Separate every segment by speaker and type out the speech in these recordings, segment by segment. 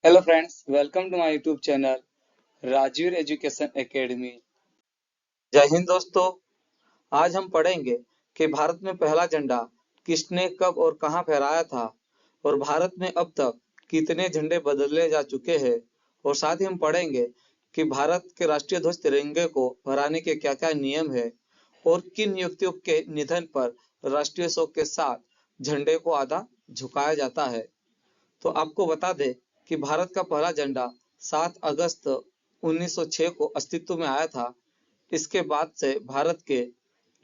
Speaker 1: Hello friends, welcome to my YouTube channel Rajveer education academy. जय हिंद दोस्तों। आज हम पढ़ेंगे कि भारत में पहला झंडा किसने कब और कहां फहराया था और भारत में अब तक कितने झंडे बदले जा चुके हैं। और साथ ही हम पढ़ेंगे कि भारत के राष्ट्रीय ध्वज तिरंगे को फहराने के क्या-क्या नियम है और किन व्यक्तियों के निधन पर राष्ट्रीय शोक के साथ झंडे को आधा झुकाया जाता है। तो आपको बता दें कि भारत का पहला झंडा 7 अगस्त 1906 को अस्तित्व में आया था। इसके बाद से भारत के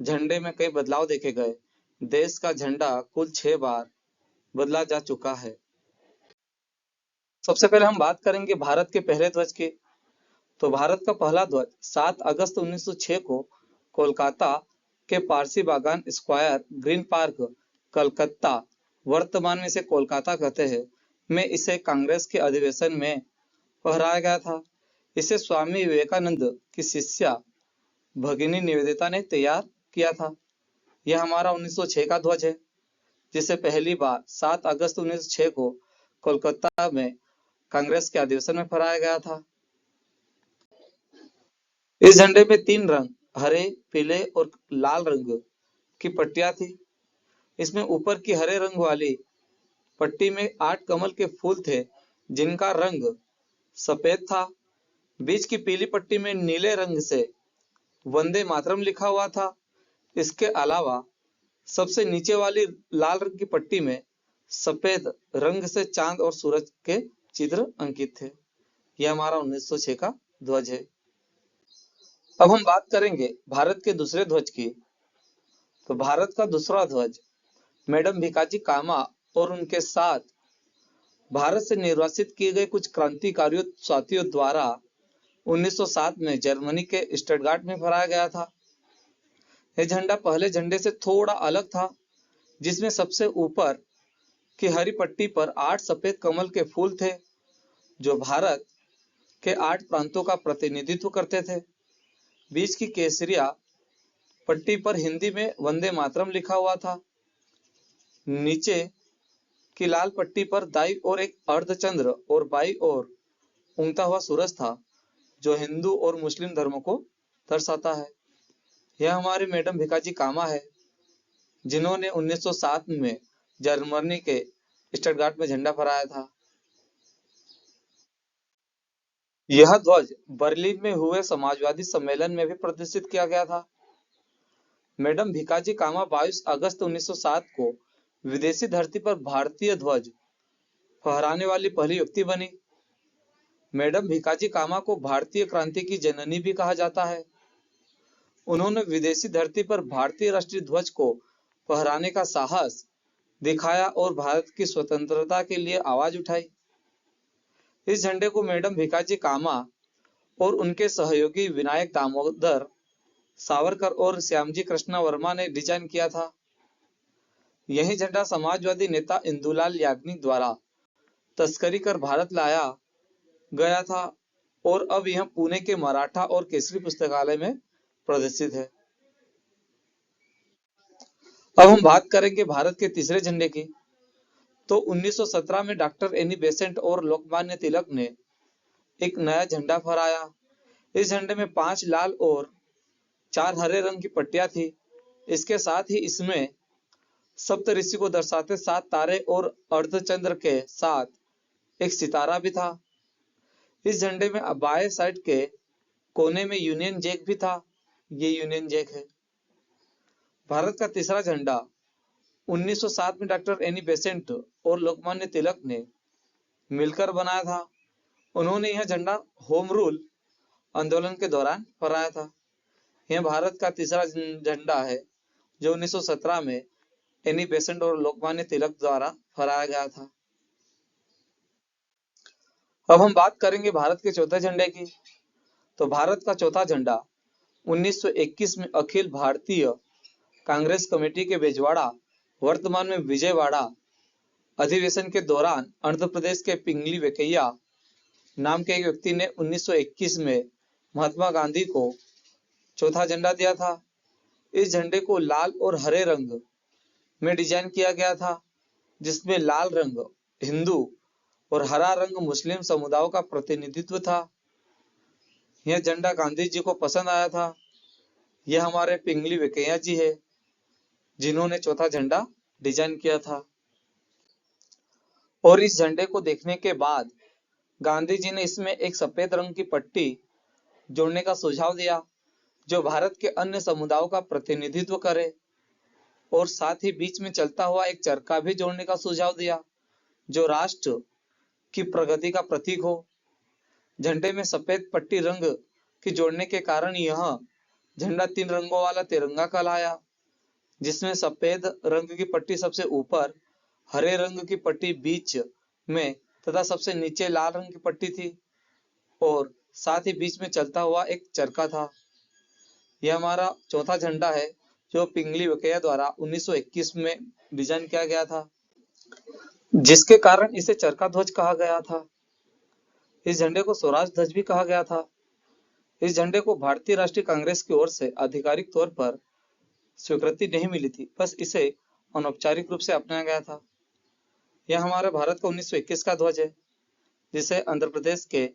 Speaker 1: झंडे में कई बदलाव देखे गए। देश का झंडा कुल 6 बार बदला जा चुका है। सबसे पहले हम बात करेंगे भारत के पहले ध्वज की। तो भारत का पहला ध्वज 7 अगस्त 1906 को कोलकाता के पारसी बागान स्क्वायर ग्रीन पार्क, कलकत्ता, वर्तमान में इसे कोलकाता कहते हैं, में इसे कांग्रेस के अधिवेशन में फहराया गया था। इसे स्वामी विवेकानंद की शिष्या भगिनी निवेदिता ने तैयार किया था। यह हमारा 1906 का ध्वज है, जिसे पहली बार 7 अगस्त 1906 को कोलकाता में कांग्रेस के अधिवेशन में फहराया गया था। इस झंडे में 3 रंग हरे, पीले और लाल रंग की पट्टियां थी। इसमें ऊपर की हरे रंग वाली पट्टी में 8 कमल के फूल थे, जिनका रंग सफेद था। बीच की पीली पट्टी में नीले रंग से वंदे मातरम लिखा हुआ था। इसके अलावा सबसे नीचे वाली लाल रंग की पट्टी में सफेद रंग से चांद और सूरज के चित्र अंकित थे। यह हमारा 1906 का ध्वज है। अब हम बात करेंगे भारत के दूसरे ध्वज की। तो भारत का दूसरा ध्वज मैडम भिकाजी कामा और उनके साथ भारत से निर्वासित किए गए कुछ क्रांतिकारियों साथियों द्वारा 1907 में जर्मनी के स्टटगार्ट में फहराया गया था। यह झंडा पहले झंडे से थोड़ा अलग था, जिसमें सबसे ऊपर की हरी पट्टी पर 8 सफेद कमल के फूल थे, जो भारत के 8 प्रांतों का प्रतिनिधित्व करते थे। बीच की केसरिया पट्टी पर हिंदी में वंदे मातरम लिखा हुआ था। नीचे की लाल पट्टी पर दाईं ओर एक अर्धचंद्र और बाईं ओर उगता हुआ सूरज था, जो हिंदू और मुस्लिम धर्मों को दर्शाता है। यह हमारे मैडम भिकाजी कामा है, जिन्होंने 1907 में जर्मनी के स्टटगार्ट में झंडा फहराया था। यह ध्वज बर्लिन में हुए समाजवादी सम्मेलन में भी प्रदर्शित किया गया था। मैडम भिकाजी कामा 22 अगस्त 1907 को विदेशी धरती पर भारतीय ध्वज फहराने वाली पहली व्यक्ति बनी। मैडम भिकाजी कामा को भारतीय क्रांति की जननी भी कहा जाता है। उन्होंने विदेशी धरती पर भारतीय राष्ट्रीय ध्वज को फहराने का साहस दिखाया और भारत की स्वतंत्रता के लिए आवाज उठाई। इस झंडे को मैडम भिकाजी कामा और उनके सहयोगी विनायक दामोदर सावरकर और श्यामजी कृष्ण वर्मा ने डिजाइन किया था। यही झंडा समाजवादी नेता इंदुलाल याग्निक द्वारा तस्करी कर भारत लाया गया था और अब यह पुणे के मराठा और केसरी पुस्तकालय में प्रदर्शित है। अब हम बात करेंगे भारत के तीसरे झंडे की। तो 1917 में डॉक्टर एनी बेसेंट और लोकमान्य तिलक ने एक नया झंडा फहराया। इस झंडे में 5 लाल और 4 हरे रंग की पट्टियां थी। इसके साथ ही इसमें सप्तऋषि को दर्शाते 7 तारे और अर्धचंद्र के साथ एक सितारा भी था। इस झंडे में बाएं साइड के कोने में यूनियन जैक भी था। ये यूनियन जैक है। भारत का तीसरा झंडा 1907 में डॉक्टर एनी बेसेंट और लोकमान्य तिलक ने मिलकर बनाया था। उन्होंने यह झंडा होम रूल आंदोलन के दौरान फहराया था। यह भारत का तीसरा झंडा है जो 1917 में एनी बेसेंट और लोकमान्य तिलक द्वारा फहराया गया था। अब हम बात करेंगे भारत के चौथे झंडे की। तो भारत का चौथा झंडा 1921 में अखिल भारतीय कांग्रेस कमेटी के बेजवाड़ा, वर्तमान में विजयवाड़ा, अधिवेशन के दौरान आंध्र प्रदेश के पिंगली वेंकैया नाम के एक व्यक्ति ने 1921 में महात्मा गांधी को चौथा झंडा दिया था। इस झंडे को लाल और हरे रंग में डिजाइन किया गया था, जिसमें लाल रंग हिंदू और हरा रंग मुस्लिम समुदायों का प्रतिनिधित्व था। यह झंडा गांधी जी को पसंद आया था। यह हमारे पिंगली वेंकैया जी है जिन्होंने चौथा झंडा डिजाइन किया था। और इस झंडे को देखने के बाद गांधी जी ने इसमें एक सफेद रंग की पट्टी जोड़ने का सुझाव दिया जो भारत के अन्य समुदायों का प्रतिनिधित्व करे, और साथ ही बीच में चलता हुआ एक चरखा भी जोड़ने का सुझाव दिया जो राष्ट्र की प्रगति का प्रतीक हो। झंडे में सफेद पट्टी रंग की जोड़ने के कारण यह झंडा 3 रंगों वाला तिरंगा कहलाया, जिसमें सफेद रंग की पट्टी सबसे ऊपर, हरे रंग की पट्टी बीच में तथा सबसे नीचे लाल रंग की पट्टी थी, और साथ ही बीच में चलता हुआ एक चरखा था। यह हमारा चौथा झंडा है जो पिंगली वेंकैया द्वारा 1921 में डिजाइन किया गया था, जिसके कारण इसे चरखा ध्वज कहा गया था। इस झंडे को स्वराज ध्वज भी कहा गया था। इस झंडे को भारतीय राष्ट्रीय कांग्रेस की ओर से आधिकारिक तौर पर स्वीकृति नहीं मिली थी, बस इसे अनौपचारिक रूप से अपनाया गया था। यह हमारे भारत का 1921 का ध्वज है जिसे आंध्र प्रदेश के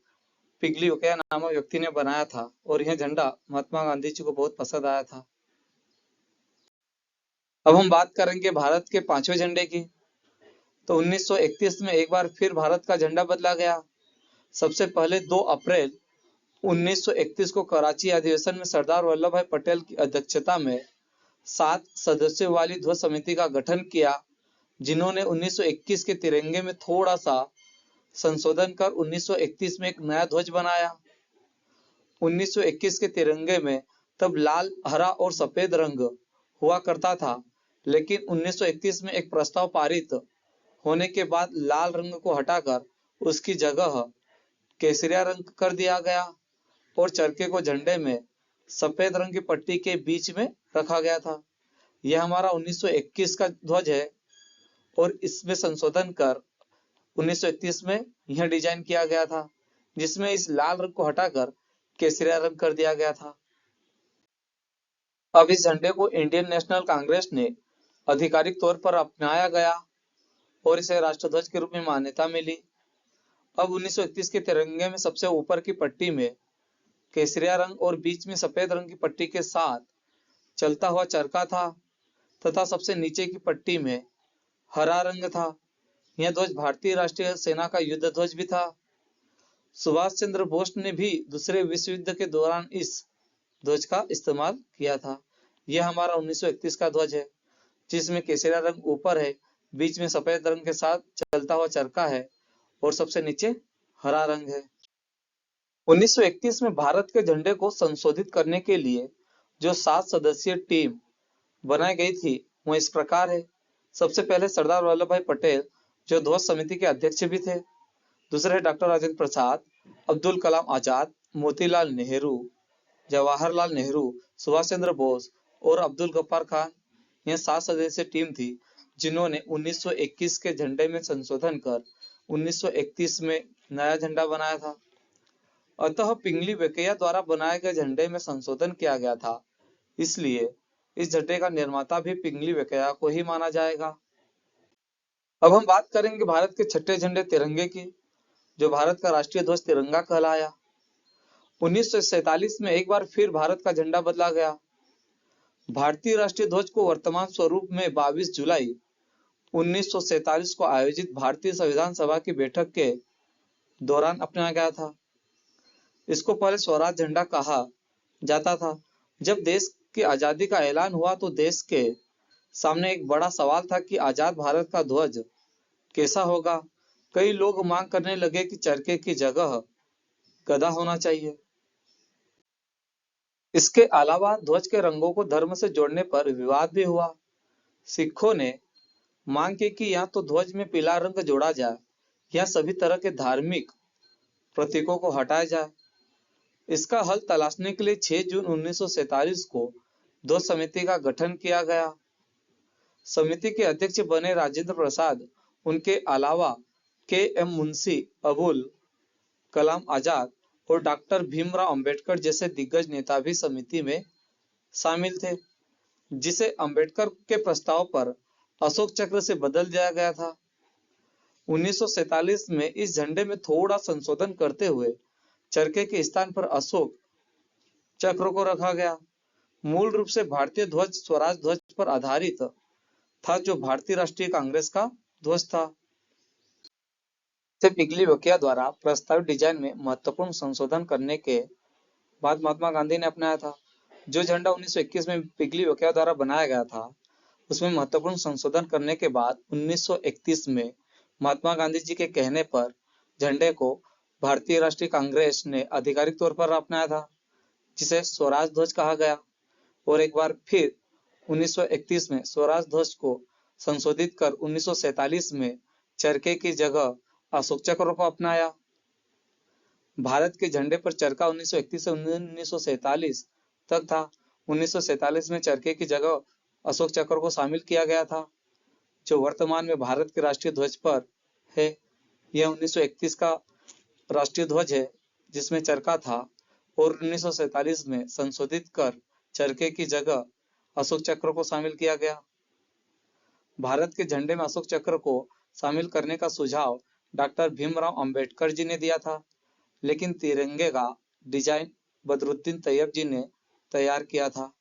Speaker 1: पिंगली वेंकैया नामक व्यक्ति ने बनाया था, और यह झंडा महात्मा गांधी जी को बहुत पसंद आया था। अब हम बात करेंगे भारत के 5वें झंडे की। तो 1931 में एक बार फिर भारत का झंडा बदला गया। सबसे पहले 2 अप्रैल 1931 को कराची अधिवेशन में सरदार वल्लभ भाई पटेल की अध्यक्षता में 7 सदस्यों वाली ध्वज समिति का गठन किया, जिन्होंने 1921 के तिरंगे में थोड़ा सा संशोधन कर 1931 में एक नया ध्वज बनाया। 1921 के तिरंगे में तब लाल, हरा और सफेद रंग हुआ करता था, लेकिन 1931 में एक प्रस्ताव पारित होने के बाद लाल रंग को हटाकर उसकी जगह केसरिया रंग कर दिया गया और चरखे को झंडे में सफेद रंग की पट्टी के बीच में रखा गया था। यह हमारा 1921 का ध्वज है, और इसमें संशोधन कर 1931 में यह डिजाइन किया गया था, जिसमें इस लाल रंग को हटाकर केसरिया रंग कर दिया गया था। अब इस झंडे को इंडियन नेशनल कांग्रेस ने आधिकारिक तौर पर अपनाया गया और इसे राष्ट्रध्वज के रूप में मान्यता मिली। अब 1931 के तिरंगे में सबसे ऊपर की पट्टी में केसरिया रंग और बीच में सफेद रंग की पट्टी के साथ चलता हुआ चरखा था, तथा सबसे नीचे की पट्टी में हरा रंग था। यह ध्वज भारतीय राष्ट्रीय सेना का युद्ध ध्वज भी था। सुभाष चंद्र बोस ने भी दूसरे विश्व युद्ध के दौरान इस ध्वज का इस्तेमाल किया था। यह हमारा 1931 का ध्वज है, जिसमें केसरिया रंग ऊपर है, बीच में सफेद रंग के साथ चलता हुआ चरखा है और सबसे नीचे हरा रंग है। 1931 में भारत के झंडे को संशोधित करने के लिए जो 7 सदस्यीय टीम बनाई गई थी वो इस प्रकार है। सबसे पहले सरदार वल्लभ भाई पटेल जो ध्वज समिति के अध्यक्ष भी थे। दूसरे डॉक्टर राजेंद्र प्रसाद, अब्दुल कलाम आजाद, मोतीलाल नेहरू, जवाहरलाल नेहरू, सुभाष चंद्र बोस और अब्दुल गफ्फार खान। यह 7 सदस्यीय टीम थी जिन्होंने 1921 के झंडे में संशोधन कर 1931 में नया झंडा बनाया था। अतः पिंगली वेंकैया द्वारा बनाए गए झंडे में संशोधन किया गया था, इसलिए इस झंडे का निर्माता भी पिंगली वेंकैया को ही माना जाएगा। अब हम बात करेंगे भारत के 6ठे झंडे तिरंगे की, जो भारत का राष्ट्रीय ध्वज तिरंगा कहलाया। 1947 में एक बार फिर भारत का झंडा बदला गया। भारतीय राष्ट्रीय ध्वज को वर्तमान स्वरूप में 22 जुलाई 1947 को आयोजित भारतीय संविधान सभा की बैठक के दौरान अपनाया गया था। इसको पहले स्वराज झंडा कहा जाता था। जब देश की आजादी का ऐलान हुआ तो देश के सामने एक बड़ा सवाल था कि आजाद भारत का ध्वज कैसा होगा। कई लोग मांग करने लगे कि चरखे की जगह गदा होना चाहिए। इसके अलावा ध्वज के रंगों को धर्म से जोड़ने पर विवाद भी हुआ। सिखों ने मांग की कि या तो ध्वज में पीला रंग जोड़ा जाए या सभी तरह के धार्मिक प्रतीकों को हटाया जाए। इसका हल तलाशने के लिए 6 जून 1947 को ध्वज समिति का गठन किया गया। समिति के अध्यक्ष बने राजेंद्र प्रसाद। उनके अलावा के एम मुंशी, अबुल कलाम आजाद और डॉक्टर भीमराव अंबेडकर जैसे दिग्गज नेता भी समिति में शामिल थे, जिसे अंबेडकर के प्रस्ताव पर अशोक चक्र से बदल दिया गया था। 1947 में इस झंडे में थोड़ा संशोधन करते हुए चरखे के स्थान पर अशोक चक्र को रखा गया। मूल रूप से भारतीय ध्वज स्वराज ध्वज पर आधारित था, जो भारतीय राष्ट्रीय कांग्रेस का ध्वज था। इसे पिगली वकिया द्वारा प्रस्तावित डिजाइन में महत्वपूर्ण संशोधन करने के बाद महात्मा गांधी ने अपनाया था। जो झंडा 1921 में पिगली वकिया द्वारा बनाया गया था, उसमें महत्वपूर्ण संशोधन करने के बाद 1931 में महात्मा गांधी जी के कहने पर झंडे को भारतीय राष्ट्रीय कांग्रेस ने आधिकारिक तौर पर अपनाया था, जिसे स्वराज ध्वज कहा गया। और एक बार फिर 1931 में स्वराज ध्वज को संशोधित कर 1947 में चरखे की जगह अशोक चक्र को अपनाया। भारत के झंडे पर चरखा 1931 से 1947 तक था। 1947 में चरखे की जगह अशोक चक्र को शामिल किया गया था, जो वर्तमान में भारत के राष्ट्रीय ध्वज पर है। यह 1931 का राष्ट्रीय ध्वज है, जिसमें चरखा था, और 1947 में संशोधित कर चरखे की जगह अशोक चक्र को शामिल किया गया। भारत के झंडे में अशोक चक्र को शामिल करने का सुझाव डॉक्टर भीमराव अंबेडकर जी ने दिया था, लेकिन तिरंगे का डिजाइन बदरुद्दीन तैयब जी ने तैयार किया था।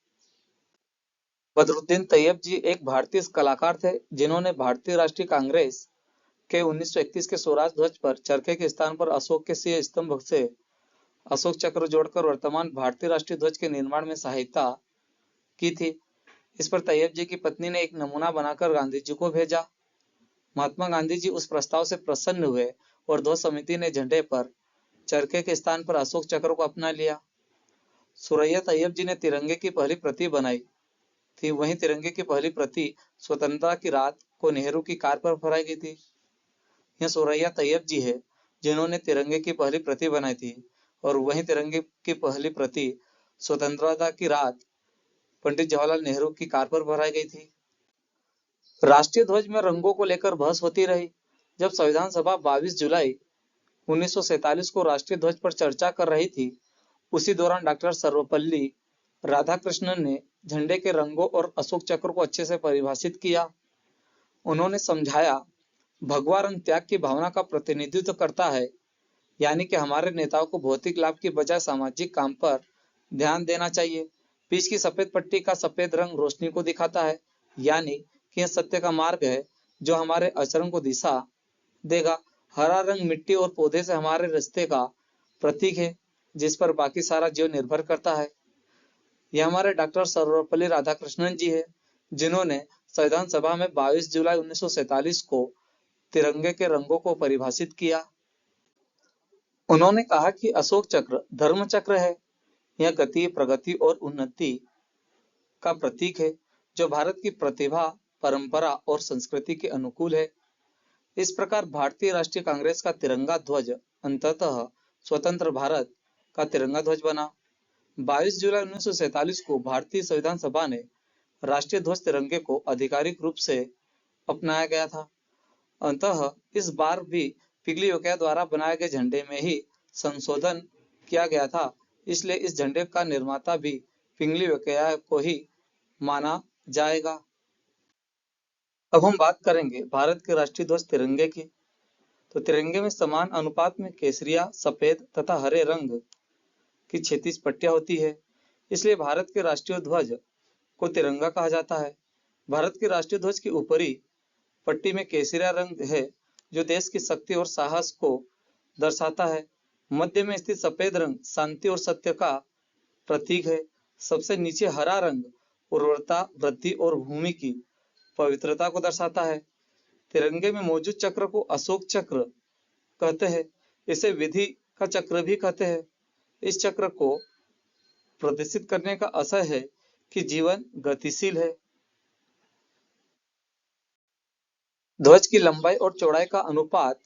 Speaker 1: बदरुद्दीन तैयब जी एक भारतीय कलाकार थे, जिन्होंने भारतीय राष्ट्रीय कांग्रेस के 1931 के स्वराज ध्वज पर चरखे के स्थान पर अशोक के सिंह स्तंभ से अशोक चक्र जोड़कर वर्तमान भारतीय राष्ट्रीय ध्वज के निर्माण में सहायता की थी। इस पर तैयब जी की पत्नी ने एक नमूना बनाकर गांधी जी को भेजा। महात्मा गांधी जी उस प्रस्ताव से प्रसन्न हुए और ध्वज समिति ने झंडे पर चरखे के स्थान पर अशोक चक्र को अपना लिया। सुरैया तैयब जी ने तिरंगे की पहली प्रति बनाई थी। वहीं तिरंगे की पहली प्रति स्वतंत्रता की रात को नेहरू की कार पर फहराई गई थी। यह सुरैया तैयब जी है, जिन्होंने तिरंगे की पहली प्रति बनाई थी, और वहीं तिरंगे की पहली प्रति स्वतंत्रता की रात पंडित जवाहरलाल नेहरू की कार पर फहराई गई थी। राष्ट्रीय ध्वज में रंगों को लेकर बहस होती रही। जब संविधान सभा 22 जुलाई 1947 को राष्ट्रीय ध्वज पर चर्चा कर रही थी, उसी दौरान डॉक्टर सर्वपल्ली राधाकृष्णन ने झंडे के रंगों और अशोक चक्र को अच्छे से परिभाषित किया। उन्होंने समझाया, भगवा रंग त्याग की भावना का प्रतिनिधित्व करता है, यानी कि हमारे नेताओं को भौतिक लाभ की बजाय सामाजिक काम पर ध्यान देना चाहिए। बीच की सफेद पट्टी का सफेद रंग रोशनी को दिखाता है, यानी कि यह सत्य का मार्ग है जो हमारे आचरण को दिशा देगा। हरा रंग मिट्टी और पौधे से हमारे रिश्ते का प्रतीक है, जिस पर बाकी सारा जीवन निर्भर करता है। यह हमारे डॉक्टर सर्वपल्ली राधाकृष्णन जी है, जिन्होंने संविधान सभा में 22 जुलाई 1947 को तिरंगे के रंगों को परिभाषित किया। उन्होंने कहा कि अशोक चक्र धर्म चक्र है। यह गति, प्रगति और उन्नति का प्रतीक है, जो भारत की प्रतिभा, परंपरा और संस्कृति के अनुकूल है। इस प्रकार भारतीय राष्ट्रीय कांग्रेस का तिरंगा ध्वज अंततः स्वतंत्र भारत का तिरंगा ध्वज बना। 22 जुलाई 1947 को भारतीय संविधान सभा ने राष्ट्रीय ध्वज तिरंगे को आधिकारिक रूप से अपनाया गया था। अतः इस बार भी पिगली वकिया द्वारा बनाए गए झंडे में ही संशोधन किया गया था, इसलिए इस झंडे का निर्माता भी पिगली वकिया को ही माना जाएगा। अब हम बात करेंगे भारत के राष्ट्रीय ध्वज तिरंगे की। तो तिरंगे में समान अनुपात में केसरिया, सफेद तथा हरे रंग की 36 पट्टियां होती है, इसलिए भारत के राष्ट्रीय ध्वज को तिरंगा कहा जाता है। भारत के राष्ट्रीय ध्वज की ऊपरी पट्टी में केसरिया रंग है, जो देश की शक्ति और साहस को दर्शाता है। मध्य में स्थित सफेद रंग शांति और सत्य का प्रतीक है। सबसे नीचे हरा रंग उर्वरता, वृद्धि और भूमि की पवित्रता को दर्शाता है। तिरंगे में मौजूद चक्र को अशोक चक्र कहते हैं। इसे विधि का चक्र भी कहते हैं। इस चक्र को प्रदर्शित करने का आशय है कि जीवन गतिशील है। ध्वज की लंबाई और चौड़ाई का अनुपात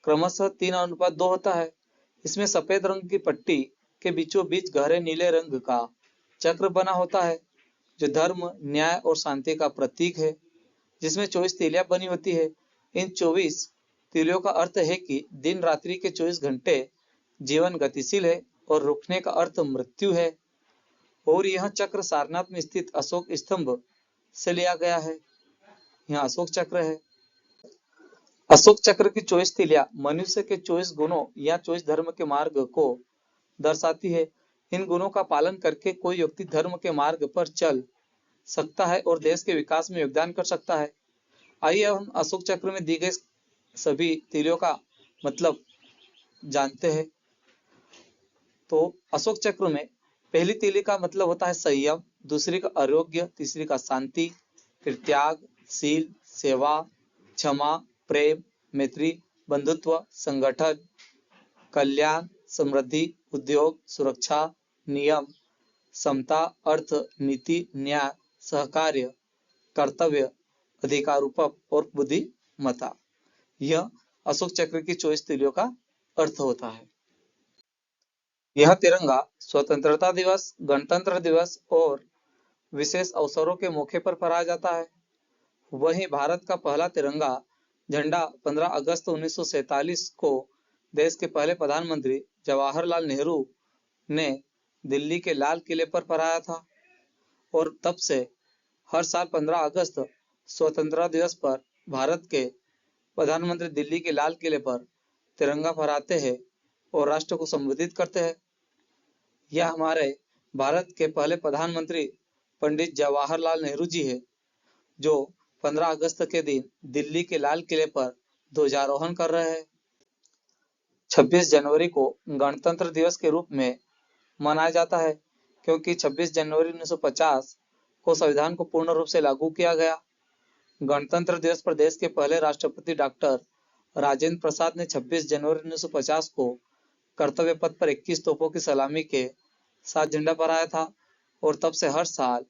Speaker 1: क्रमशः 3:2 होता है। इसमें सफेद रंग की पट्टी के बीचों बीच गहरे नीले रंग का चक्र बना होता है, जो धर्म, न्याय और शांति का प्रतीक है, जिसमें 24 तीलियां बनी होती है। इन 24 तीलियों का अर्थ है कि दिन रात्रि के 24 घंटे जीवन गतिशील है और रुकने का अर्थ मृत्यु है। और यह चक्र सारनाथ में स्थित अशोक स्तंभ से लिया गया है। यह अशोक चक्र है। अशोक चक्र की 24 तीलियां मनुष्य के 24 गुणों या 24 धर्म के मार्ग को दर्शाती है। इन गुणों का पालन करके कोई व्यक्ति धर्म के मार्ग पर चल सकता है और देश के विकास में योगदान कर सकता है। आइए अब हम अशोक चक्र में दी गई सभी तीलियों का मतलब जानते हैं। तो अशोक चक्र में पहली तीली का मतलब होता है संयम, दूसरी का आरोग्य, तीसरी का शांति, फिर त्याग, शील, सेवा, क्षमा, प्रेम, मैत्री, बंधुत्व, संगठन, कल्याण, समृद्धि, उद्योग, सुरक्षा, नियम, समता, अर्थ, नीति, न्याय, सहकार्य, कर्तव्य, अधिकारोपम और बुद्धिमत्ता। यह अशोक चक्र की 24 तीलियों का अर्थ होता है। यह तिरंगा स्वतंत्रता दिवस, गणतंत्र दिवस और विशेष अवसरों के मौके पर फहराया जाता है। वहीं भारत का पहला तिरंगा झंडा 15 अगस्त 1947 को देश के पहले प्रधानमंत्री जवाहरलाल नेहरू ने दिल्ली के लाल किले पर फहराया था और तब से हर साल 15 अगस्त स्वतंत्रता दिवस पर भारत के प्रधानमंत्री दिल्ली के लाल किले पर तिरंगा फहराते हैं और राष्ट्र को संबोधित करते हैं। यह हमारे भारत के पहले प्रधानमंत्री पंडित जवाहरलाल नेहरू जी है, जो 15 अगस्त के दिन दिल्ली के लाल किले पर ध्वजारोहण कर रहे हैं। 26 जनवरी को गणतंत्र दिवस के रूप में मनाया जाता है, क्योंकि 26 जनवरी 1950 को संविधान को पूर्ण रूप से लागू किया गया। गणतंत्र दिवस पर देश के पहले राष्ट्रपति डॉक्टर राजेंद्र प्रसाद ने 26 जनवरी 1950 को कर्तव्य पथ पर 21 तोपों की सलामी के साथ झंडा फहराया था और तब से हर साल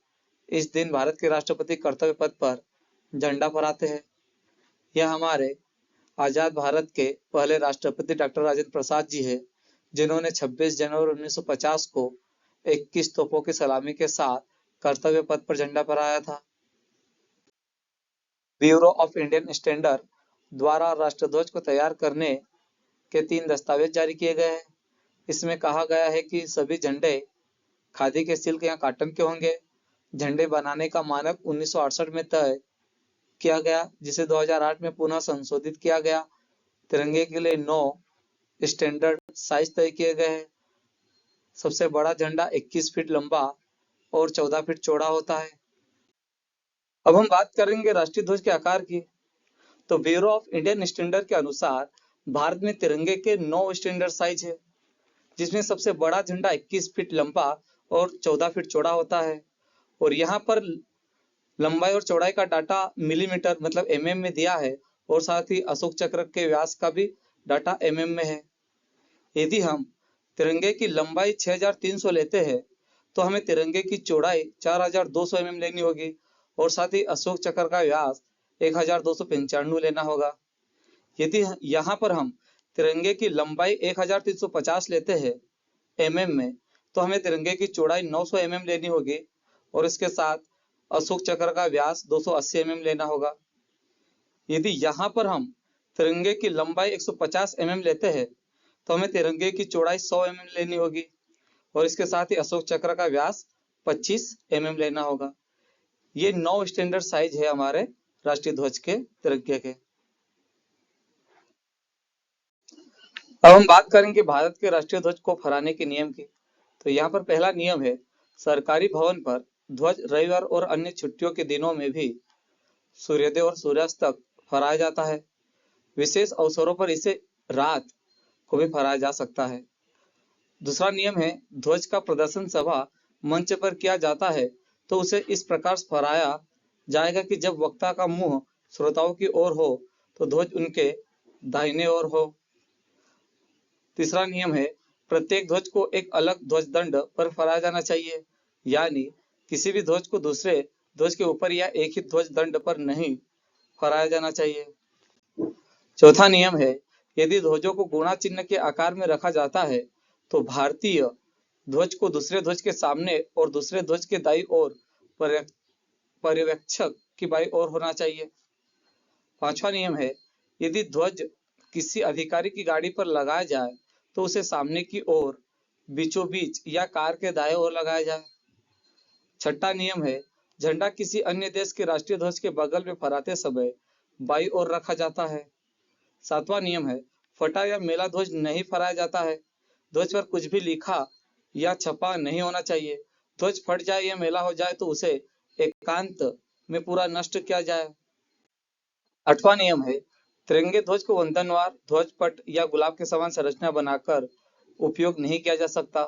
Speaker 1: इस दिन भारत के राष्ट्रपति कर्तव्य पथ पर झंडा फहराते हैं। यह हमारे आजाद भारत के पहले राष्ट्रपति डॉक्टर राजेंद्र प्रसाद जी है, जिन्होंने 26 जनवरी 1950 को 21 तोपों की सलामी के साथ कर्तव्य पथ पर झंडा फहराया था। ब्यूरो ऑफ इंडियन स्टैंडर्ड द्वारा राष्ट्रध्वज को तैयार करने के 3 दस्तावेज जारी किए गए हैं। इसमें कहा गया है कि सभी झंडे खादी के, सिल्क या कॉटन के होंगे। झंडे बनाने का मानक 1968 में तय किया गया, जिसे 2008 में पुनः संशोधित किया गया। तिरंगे के लिए 9 स्टैंडर्ड साइज तय किए गए हैं। सबसे बड़ा झंडा 21 फीट लंबा और 14 फीट चौड़ा होता है। अब हम बात करेंगे राष्ट्रीय ध्वज के आकार की। तो ब्यूरो ऑफ इंडियन स्टैंडर्ड के अनुसार भारत में तिरंगे के 9 स्टैंडर्ड साइज है, जिसमें सबसे बड़ा झंडा 21 फीट लंबा और 14 फीट चौड़ा होता है। और यहाँ पर लंबाई और चौड़ाई का डाटा मिलीमीटर मतलब mm में दिया है और साथ ही अशोक चक्र के व्यास का भी डाटा mm में है। यदि हम तिरंगे की लंबाई 6300 लेते हैं तो हमें तिरंगे की चौड़ाई 4200 mm लेनी होगी और साथ ही अशोक चक्र का व्यास 1295 लेना होगा। यदि यहाँ पर हम तिरंगे की लंबाई 1350 लेते हैं mm में, तो हमें तिरंगे की चौड़ाई 900 mm लेनी होगी और इसके साथ अशोक चक्र का व्यास 280 mm लेना होगा। यदि यहाँ पर हम तिरंगे की लंबाई 150 mm लेते हैं तो हमें तिरंगे की चौड़ाई 100 mm लेनी होगी और इसके साथ ही अशोक चक्र का व्यास 25 mm लेना होगा। ये 9 स्टैंडर्ड साइज है हमारे राष्ट्रीय ध्वज के तिरंगे के। अब हम बात करेंगे भारत के राष्ट्रीय ध्वज को फहराने के नियम की। तो यहाँ पर पहला नियम है, सरकारी भवन पर ध्वज रविवार और अन्य छुट्टियों के दिनों में भी सूर्योदय और सूर्यास्त तक फहराया जाता है। विशेष अवसरों पर इसे रात को भी फहराया जा सकता है। दूसरा नियम है, ध्वज का प्रदर्शन सभा मंच पर किया जाता है तो उसे इस प्रकार फहराया जाएगा कि जब वक्ता का मुंह श्रोताओं की ओर हो तो ध्वज उनके दाहिने ओर हो। तीसरा नियम है, प्रत्येक ध्वज को एक अलग ध्वज दंड पर फहराया जाना चाहिए, यानी किसी भी ध्वज को दूसरे ध्वज के ऊपर या एक ही ध्वज दंड पर नहीं फहराया जाना चाहिए। चौथा नियम है, यदि ध्वजों को गुणा चिन्ह के आकार में रखा जाता है तो भारतीय ध्वज को दूसरे ध्वज के सामने और दूसरे ध्वज के दाईं ओर पर्यवेक्षक की बाईं ओर होना चाहिए। पांचवा नियम है, यदि ध्वज किसी अधिकारी की गाड़ी पर लगाया जाए तो उसे सामने की ओर, बीचों बीच या कार के दाएं ओर लगाया जाए। छठा नियम है, झंडा किसी अन्य देश के राष्ट्रीय ध्वज के बगल में फहराते समय बाईं ओर रखा जाता है। 7वां नियम है, फटा या मेला ध्वज नहीं फहराया जाता है। ध्वज पर कुछ भी लिखा या छपा नहीं होना चाहिए। ध्वज फट जाए या मेला हो जाए तो उसे एकांत में पूरा नष्ट किया जाए। 8वां नियम है, तिरंगे ध्वज को वंदनवार, ध्वज पट या गुलाब के समान संरचना बनाकर उपयोग नहीं किया जा सकता।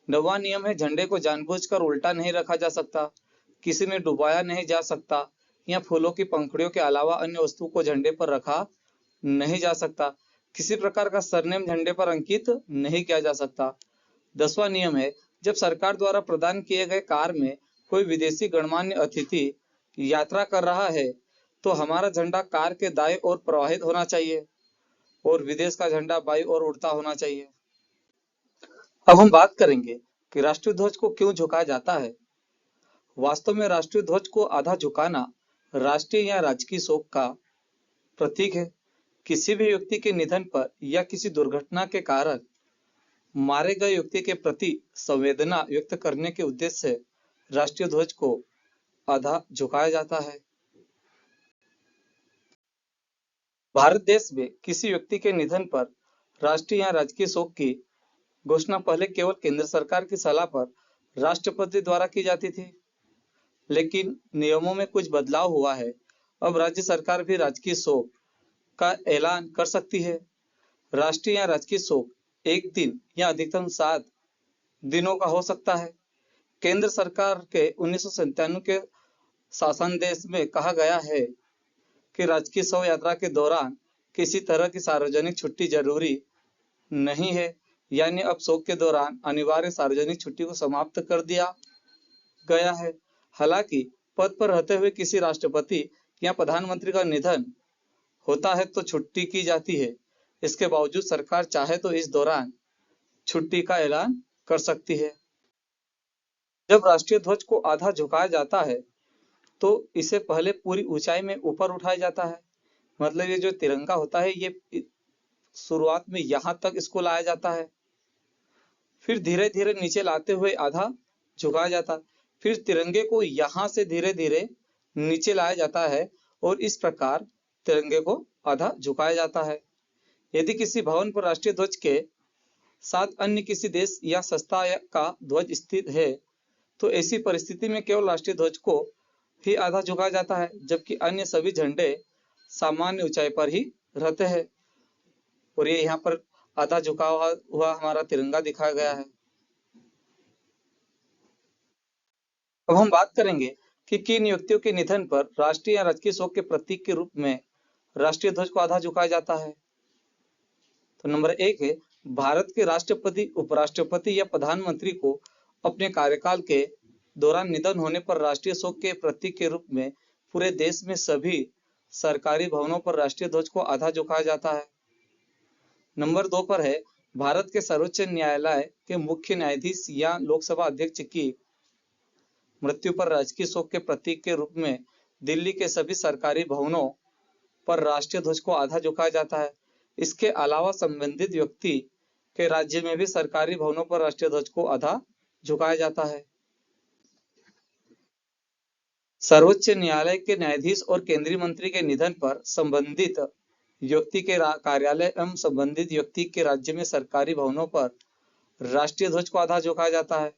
Speaker 1: 9वां नियम है, झंडे को जानबूझकर उल्टा नहीं रखा जा सकता, किसी में डुबाया नहीं जा सकता या फूलों की पंखुड़ियों के अलावा अन्य वस्तु को झंडे पर रखा नहीं जा सकता। किसी प्रकार का सरनेम झंडे पर अंकित नहीं किया जा सकता। 10वां नियम है, जब सरकार द्वारा प्रदान किए गए कार में कोई विदेशी गणमान्य अतिथि यात्रा कर रहा है तो हमारा झंडा कार के दाएं ओर प्रवाहित होना चाहिए और विदेश का झंडा बाईं ओर उड़ता होना चाहिए। अब हम बात करेंगे कि राष्ट्रीय ध्वज को क्यों झुकाया जाता है। वास्तव में राष्ट्रीय ध्वज को आधा झुकाना राष्ट्रीय या राजकीय शोक का प्रतीक है। किसी भी व्यक्ति के निधन पर या किसी दुर्घटना के कारण मारे गए व्यक्ति के प्रति संवेदना व्यक्त करने के उद्देश्य से राष्ट्रीय ध्वज को आधा झुकाया जाता है। भारत देश में किसी व्यक्ति के निधन पर राष्ट्रीय या राजकीय शोक की घोषणा पहले केवल केंद्र सरकार की सलाह पर राष्ट्रपति द्वारा की जाती थी, लेकिन नियमों में कुछ बदलाव हुआ है। अब राज्य सरकार भी राजकीय शोक का ऐलान कर सकती है। राष्ट्रीय या राजकीय शोक 1 दिन या अधिकतम 7 दिनों का हो सकता है। केंद्र सरकार के 1997 के शासनादेश में कहा गया है कि राजकीय शव यात्रा के दौरान किसी तरह की सार्वजनिक छुट्टी जरूरी नहीं है, यानी अब शोक के दौरान अनिवार्य सार्वजनिक छुट्टी को समाप्त कर दिया गया है। हालांकि पद पर रहते हुए किसी राष्ट्रपति या प्रधानमंत्री का निधन होता है तो छुट्टी की जाती है। इसके बावजूद सरकार चाहे तो इस दौरान छुट्टी का ऐलान कर सकती है। जब राष्ट्रीय ध्वज को आधा झुकाया जाता है तो इसे पहले पूरी ऊंचाई में ऊपर उठाया जाता है। मतलब ये जो तिरंगा होता है ये शुरुआत में यहाँ तक इसको लाया जाता है, फिर धीरे धीरे नीचे लाते हुए आधा झुकाया जाता है, फिर तिरंगे को यहाँ से धीरे धीरे नीचे लाया जाता है और इस प्रकार तिरंगे को आधा झुकाया जाता है। यदि किसी भवन पर राष्ट्रीय ध्वज के साथ अन्य किसी देश या संस्था का ध्वज स्थित है तो ऐसी परिस्थिति में केवल राष्ट्रीय ध्वज को ही आधा झुकाया जाता है, जबकि अन्य सभी झंडे सामान्य ऊंचाई पर ही रहते हैं। और ये यहाँ पर आधा झुका हुआ हमारा तिरंगा दिखाया गया है। अब हम बात करेंगे कि किन व्यक्तियों के निधन पर राष्ट्रीय या राजकीय शोक के प्रतीक के रूप में राष्ट्रीय ध्वज को आधा झुकाया जाता है। तो नंबर 1 है, भारत के राष्ट्रपति, उपराष्ट्रपति या प्रधानमंत्री को अपने कार्यकाल के दौरान निधन होने पर राष्ट्रीय शोक के प्रतीक के रूप में पूरे देश में सभी सरकारी भवनों पर राष्ट्रीय ध्वज को आधा झुकाया जाता है। नंबर 2 पर है, भारत के सर्वोच्च न्यायालय के मुख्य न्यायाधीश या लोकसभा अध्यक्ष की मृत्यु पर राजकीय शोक के प्रतीक के रूप में दिल्ली के सभी सरकारी भवनों पर राष्ट्रीय ध्वज को आधा झुकाया जाता है। इसके अलावा संबंधित व्यक्ति के राज्य में भी सरकारी भवनों पर राष्ट्रीय ध्वज को आधा झुकाया जाता है। सर्वोच्च न्यायालय के न्यायाधीश और केंद्रीय मंत्री के निधन पर संबंधित व्यक्ति के कार्यालय एवं संबंधित व्यक्ति के राज्य में सरकारी भवनों पर राष्ट्रीय ध्वज को आधा झुकाया जाता है।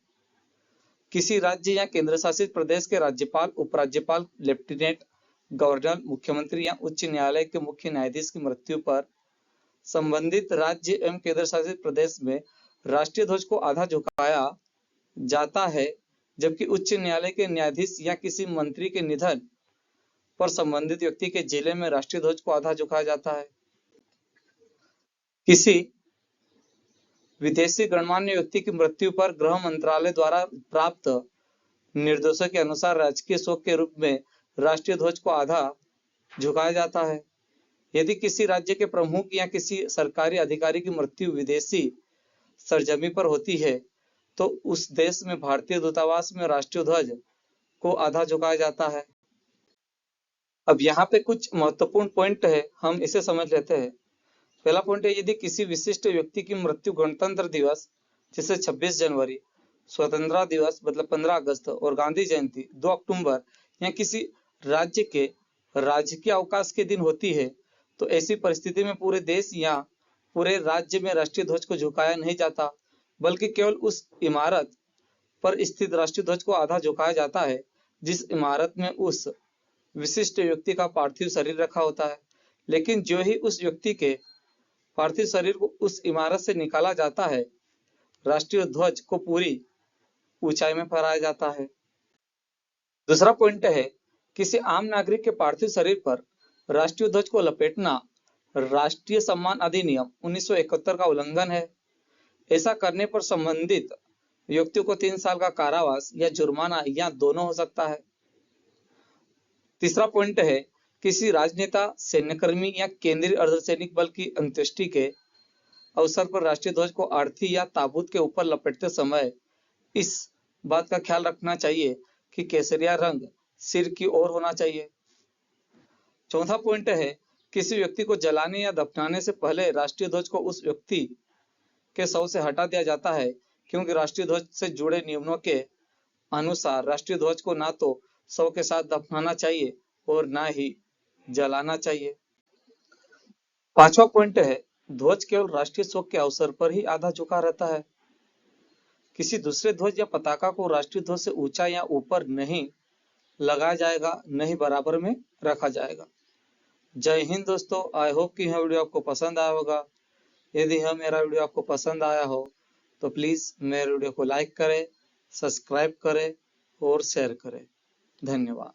Speaker 1: किसी राज्य या केंद्र शासित प्रदेश के राज्यपाल, उपराज्यपाल, लेफ्टिनेंट गवर्नर, मुख्यमंत्री या उच्च न्यायालय के मुख्य न्यायाधीश की मृत्यु पर संबंधित राज्य एवं केंद्र शासित प्रदेश में राष्ट्रीय ध्वज को आधा झुकाया जाता है, जबकि उच्च न्यायालय के न्यायाधीश या किसी मंत्री के निधन पर संबंधित व्यक्ति के जिले में राष्ट्रीय ध्वज को आधा झुकाया जाता है। किसी विदेशी गणमान्य व्यक्ति की मृत्यु पर गृह मंत्रालय द्वारा प्राप्त निर्देशों के अनुसार राजकीय शोक के रूप में राष्ट्रीय ध्वज को आधा झुकाया जाता है। यदि किसी राज्य के प्रमुख या किसी सरकारी अधिकारी की मृत्यु विदेशी सरजमी पर होती है तो उस देश में भारतीय दूतावास में राष्ट्रीय ध्वज को आधा झुकाया जाता है। अब यहाँ पे कुछ महत्वपूर्ण पॉइंट है, हम इसे समझ लेते हैं। पहला पॉइंट है, यदि किसी विशिष्ट व्यक्ति की मृत्यु गणतंत्र दिवस जैसे 26 जनवरी, स्वतंत्रता दिवस मतलब 15 अगस्त और गांधी जयंती 2 अक्टूबर या किसी राज्य के राजकीय अवकाश के दिन होती है तो ऐसी परिस्थिति में पूरे देश या पूरे राज्य में राष्ट्रीय ध्वज को झुकाया नहीं जाता, बल्कि केवल उस इमारत पर स्थित राष्ट्रीय ध्वज को आधा झुकाया जाता है जिस इमारत में उस विशिष्ट व्यक्ति का पार्थिव शरीर रखा होता है। लेकिन जो ही उस व्यक्ति के पार्थिव शरीर को उस इमारत से निकाला जाता है, राष्ट्रीय ध्वज को पूरी ऊंचाई में फहराया जाता है। दूसरा पॉइंट है, किसी आम नागरिक के पार्थिव शरीर पर राष्ट्रीय ध्वज को लपेटना राष्ट्रीय सम्मान अधिनियम 1971 का उल्लंघन है। ऐसा करने पर संबंधित व्यक्ति को 3 साल का कारावास या जुर्माना या दोनों हो सकता है। तीसरा पॉइंट है, किसी राजनेता, सैन्यकर्मी या केंद्रीय अर्धसैनिक बल की अंत्येष्टि के अवसर पर राष्ट्रीय ध्वज को अर्थी या ताबूत के ऊपर लपेटते समय इस बात का ख्याल रखना चाहिए कि केसरिया रंग सिर की ओर होना चाहिए। चौथा पॉइंट है, किसी व्यक्ति को जलाने या दफनाने से पहले राष्ट्रीय ध्वज को उस व्यक्ति के शव से हटा दिया जाता है, क्योंकि राष्ट्रीय ध्वज से जुड़े नियमों के अनुसार राष्ट्रीय ध्वज को ना तो शव के साथ दफनाना चाहिए और ना ही जलाना चाहिए। पांचवा पॉइंट है, ध्वज केवल राष्ट्रीय शोक के अवसर पर ही आधा झुका रहता है। किसी दूसरे ध्वज या पताका को राष्ट्रीय ध्वज से ऊंचा या ऊपर नहीं लगाया जाएगा, नहीं बराबर में रखा जाएगा। जय हिंद दोस्तों, आई होप कि यह वीडियो आपको पसंद आया होगा। यदि यह मेरा वीडियो आपको पसंद आया हो तो प्लीज मेरे वीडियो को लाइक करें, सब्सक्राइब करें और शेयर करें। धन्यवाद।